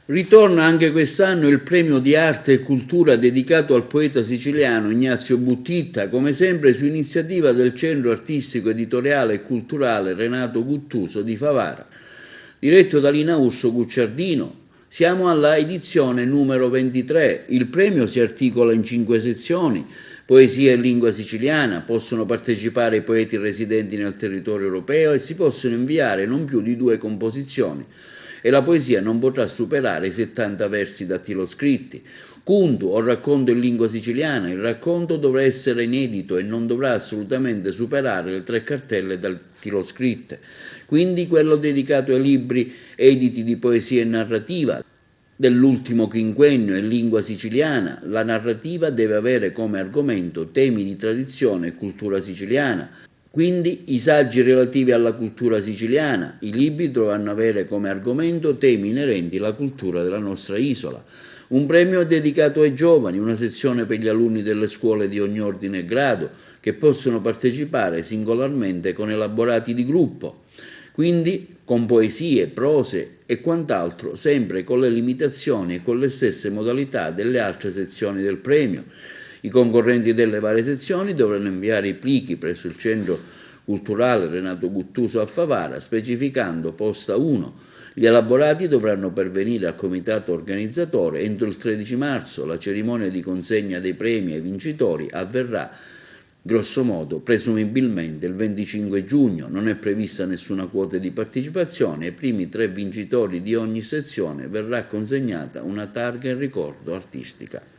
Ritorna anche quest'anno il premio di arte e cultura dedicato al poeta siciliano Ignazio Buttitta, come sempre su iniziativa del Centro Artistico Editoriale e Culturale Renato Guttuso di Favara, diretto da Lina Urso Gucciardino. Siamo alla edizione numero 23. Il premio si articola in 5 sezioni. Poesia in lingua siciliana, possono partecipare i poeti residenti nel territorio europeo e si possono inviare non più di 2 composizioni e la poesia non potrà superare i 70 versi dattiloscritti. Cuntu o racconto in lingua siciliana, il racconto dovrà essere inedito e non dovrà assolutamente superare le 3 cartelle dattiloscritte. Quindi quello dedicato ai libri editi di poesia e narrativa dell'ultimo quinquennio in lingua siciliana, la narrativa deve avere come argomento temi di tradizione e cultura siciliana. Quindi i saggi relativi alla cultura siciliana, i libri dovranno avere come argomento temi inerenti alla cultura della nostra isola. Un premio dedicato ai giovani, una sezione per gli alunni delle scuole di ogni ordine e grado, che possono partecipare singolarmente con elaborati di gruppo. Quindi con poesie, prose e quant'altro, sempre con le limitazioni e con le stesse modalità delle altre sezioni del premio. I concorrenti delle varie sezioni dovranno inviare i plichi presso il Centro Culturale Renato Guttuso a Favara, specificando posta 1. Gli elaborati dovranno pervenire al comitato organizzatore entro il 13 marzo. La cerimonia di consegna dei premi ai vincitori avverrà grosso modo, presumibilmente il 25 giugno. Non è prevista nessuna quota di partecipazione. Ai primi 3 vincitori di ogni sezione verrà consegnata una targa in ricordo artistica.